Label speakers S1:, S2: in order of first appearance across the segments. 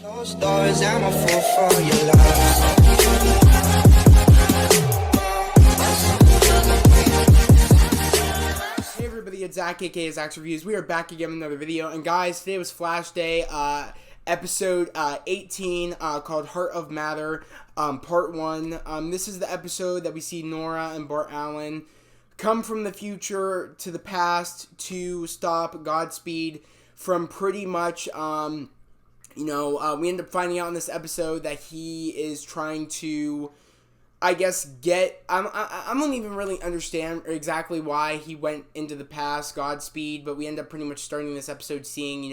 S1: Closed doors, I'm a fool for your love.
S2: Hey everybody, it's Zach, aka Zach's Reviews. We are back again with another video, and guys, today was Flash Day, episode 18, called Heart of Matter, part 1. This is the episode that we see Nora and Bart Allen come from the future to the past to stop Godspeed from pretty much, we end up finding out in this episode that he is trying to, I guess, I don't even really understand exactly why he went into the past, Godspeed, but we end up pretty much starting this episode seeing,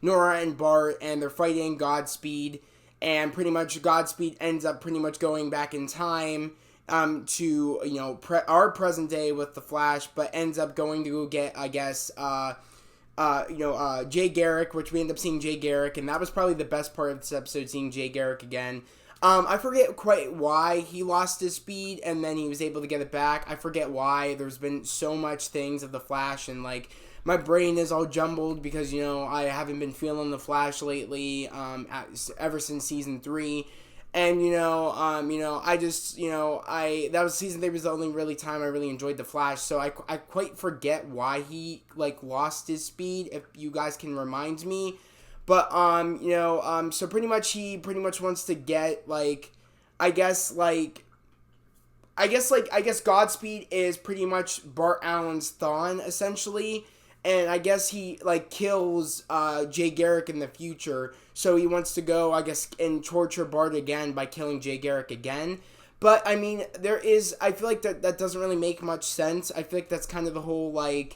S2: Nora and Bart, and they're fighting Godspeed, and pretty much Godspeed ends up pretty much going back in time, to, our present day with the Flash, but ends up going to go get, I guess, Jay Garrick, which we end up seeing Jay Garrick, and that was probably the best part of this episode, seeing Jay Garrick again. I forget quite why he lost his speed, and then he was able to get it back. I forget why. There's been so much things of the Flash, and, my brain is all jumbled because, I haven't been feeling the Flash lately, ever since Season 3. And, that was Season 3 was the only really time I really enjoyed the Flash, so I quite forget why he, lost his speed, if you guys can remind me. But, so pretty much he wants to get, I guess Godspeed is pretty much Bart Allen's Thawne, essentially. And I guess he, kills Jay Garrick in the future. So he wants to go, I guess, and torture Bart again by killing Jay Garrick again. But, I mean, I feel like that doesn't really make much sense. I feel like that's kind of the whole, I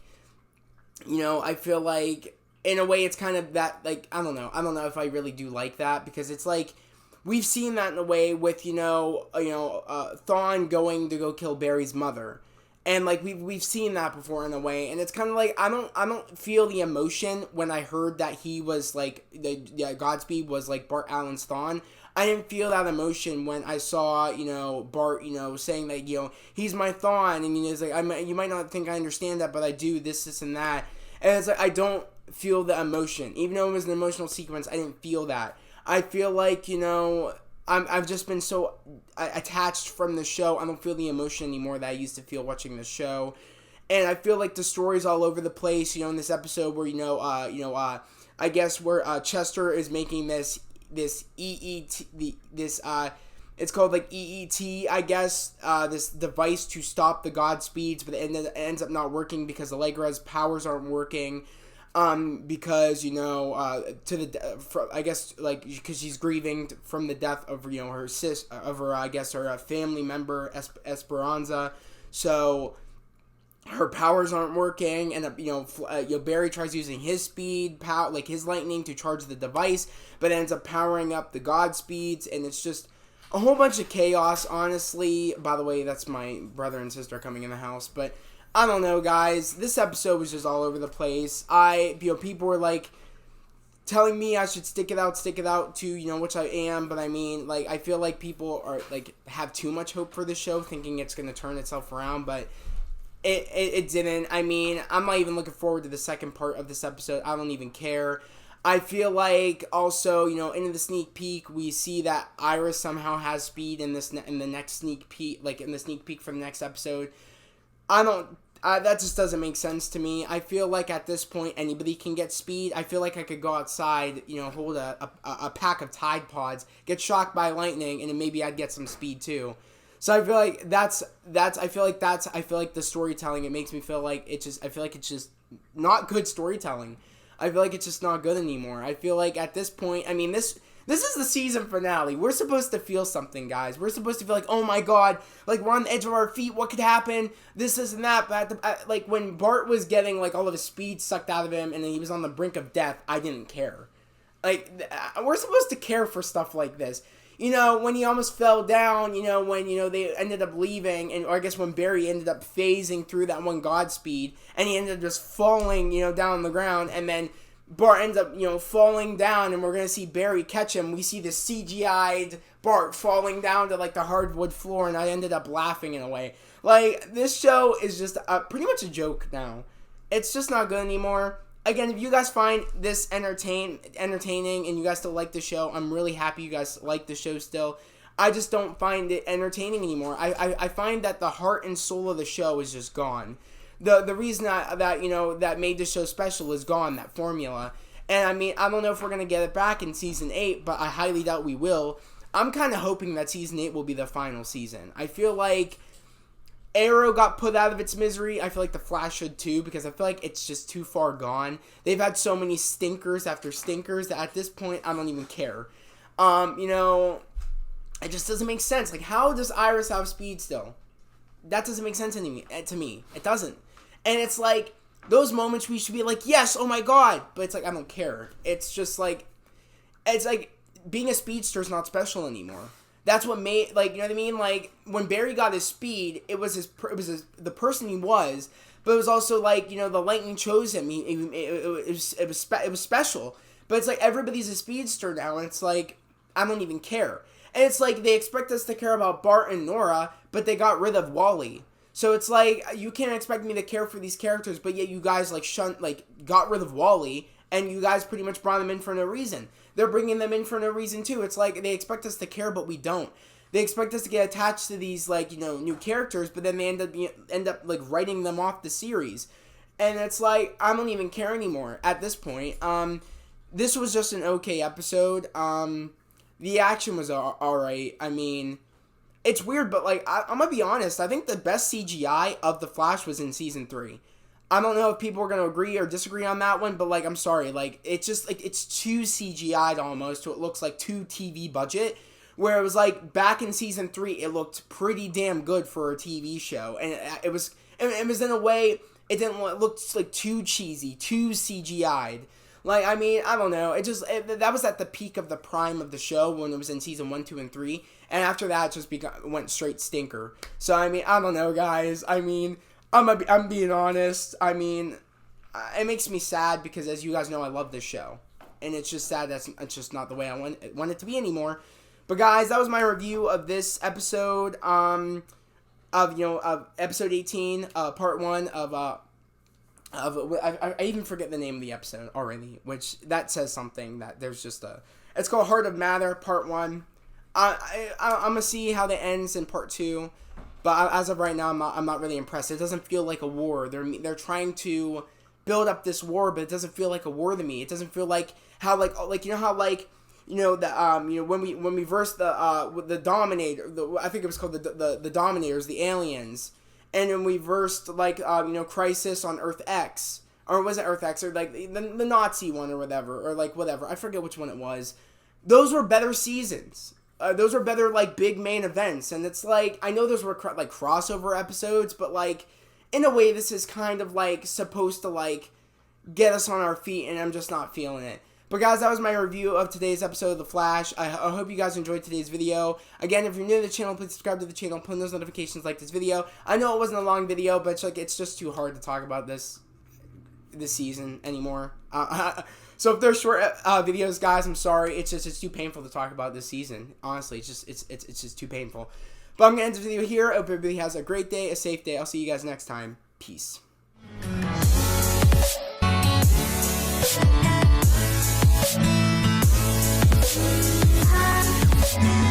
S2: feel like, in a way, it's kind of that, I don't know. I don't know if I really do like that. Because it's we've seen that in a way with, Thawne going to go kill Barry's mother. And, we've seen that before in a way, and it's kind of I don't feel the emotion when I heard that he was, Godspeed was, Bart Allen's Thawne. I didn't feel that emotion when I saw, Bart, saying that, he's my Thawne, and, it's you might not think I understand that, but I do, this, and that. And it's I don't feel the emotion. Even though it was an emotional sequence, I didn't feel that. I feel I've just been so attached from the show. I don't feel the emotion anymore that I used to feel watching the show. And I feel like the story's all over the place, in this episode where, I guess where Chester is making this EET, it's called, EET, I guess, this device to stop the Godspeeds, but it ends up not working because Allegra's powers aren't working. Because, I guess, because she's grieving from the death of, her her family member, Esperanza, so her powers aren't working, and, Barry tries using his speed, his lightning to charge the device, but ends up powering up the Godspeeds, and it's just a whole bunch of chaos, honestly. By the way, that's my brother and sister coming in the house, but I don't know, guys. This episode was just all over the place. People were, telling me I should stick it out to, which I am. But, I mean, I feel like people are, have too much hope for the show, thinking it's going to turn itself around. But it didn't. I mean, I'm not even looking forward to the second part of this episode. I don't even care. I feel like, also, in the sneak peek, we see that Iris somehow has speed in the next sneak peek, in the sneak peek for the next episode. That just doesn't make sense to me. I feel like at this point, anybody can get speed. I feel like I could go outside, hold a pack of Tide Pods, get shocked by lightning, and then maybe I'd get some speed too. So I feel like I feel like the storytelling, it makes me feel like I feel like it's just not good storytelling. I feel like it's just not good anymore. I feel like at this point, I mean, this is the season finale. We're supposed to feel something, guys. We're supposed to feel oh my god, we're on the edge of our feet. What could happen? This and that. But when Bart was getting, all of his speed sucked out of him and then he was on the brink of death, I didn't care. We're supposed to care for stuff like this. When he almost fell down, when, they ended up leaving, or I guess when Barry ended up phasing through that one Godspeed, and he ended up just falling, down on the ground, and then Bart ends up, falling down, and we're going to see Barry catch him. We see this CGI'd Bart falling down to, the hardwood floor, and I ended up laughing in a way. This show is just pretty much a joke now. It's just not good anymore. again, if you guys find this entertaining and you guys still like the show, I'm really happy you guys like the show still. I just don't find it entertaining anymore. I find that the heart and soul of the show is just gone. The reason that made the show special is gone, that formula. And I mean, I don't know if we're going to get it back in season 8, but I highly doubt we will. I'm kind of hoping that season 8 will be the final season. I feel like Arrow got put out of its misery. I feel like The Flash should too, because I feel like it's just too far gone. They've had so many stinkers after stinkers that at this point, I don't even care. It just doesn't make sense. Like, how does Iris have speed still? That doesn't make sense to me. It doesn't. And it's like, those moments we should be like, yes, oh my god. But it's like, I don't care. It's just like, being a speedster is not special anymore. That's what made, like, you know what I mean? Like, when Barry got his speed, it was the person he was, but it was also like, the lightning chose him. It was special. But it's like, everybody's a speedster now, and it's like, I don't even care. And it's like, they expect us to care about Bart and Nora, but they got rid of Wally. So it's like, you can't expect me to care for these characters, but yet you guys, got rid of Wally, and you guys pretty much brought them in for no reason. They're bringing them in for no reason, too. It's like, they expect us to care, but we don't. They expect us to get attached to these, new characters, but then they end up writing them off the series. And it's like, I don't even care anymore at this point. This was just an okay episode. The action was alright. I mean, it's weird, but, I'm gonna be honest. I think the best CGI of The Flash was in Season 3. I don't know if people are going to agree or disagree on that one, but, I'm sorry. It's just, it's too CGI'd almost, so it looks like too TV budget. Where it was, back in Season 3, it looked pretty damn good for a TV show. And it was in a way, it looked, too cheesy, too CGI'd. I mean, I don't know. That was at the peak of the prime of the show when it was in Season 1, 2, and 3. And after that, it just went straight stinker. So, I mean, I don't know, guys. I mean, I'm being honest. I mean, it makes me sad because, as you guys know, I love this show. And it's just sad that it's just not the way I want it to be anymore. But, guys, that was my review of this episode, of episode 18, part 1 I even forget the name of the episode already, which that says something that there's just it's called Heart of Matter, part 1. I'm going to see how that ends in part 2. But as of right now, I'm not really impressed. It doesn't feel like a war. They're trying to build up this war, but it doesn't feel like a war to me. It doesn't feel like how when we versed the Dominator, I think it was called the Dominators, the aliens, and then we versed Crisis on Earth X, or was it Earth X, or the Nazi one or whatever, or whatever. I forget which one it was. Those were better seasons. Those were better, big main events, and it's I know those were, crossover episodes, but, in a way, this is kind of, supposed to, get us on our feet, and I'm just not feeling it. But, guys, that was my review of today's episode of The Flash. I hope you guys enjoyed today's video. Again, if you're new to the channel, please subscribe to the channel, put on those notifications, like this video. I know it wasn't a long video, but, it's just too hard to talk about this season anymore. So if they're short videos, guys, I'm sorry. It's too painful to talk about this season. Honestly, it's just too painful. But I'm gonna end the video here. I hope everybody has a great day, a safe day. I'll see you guys next time. Peace.
S3: Ah.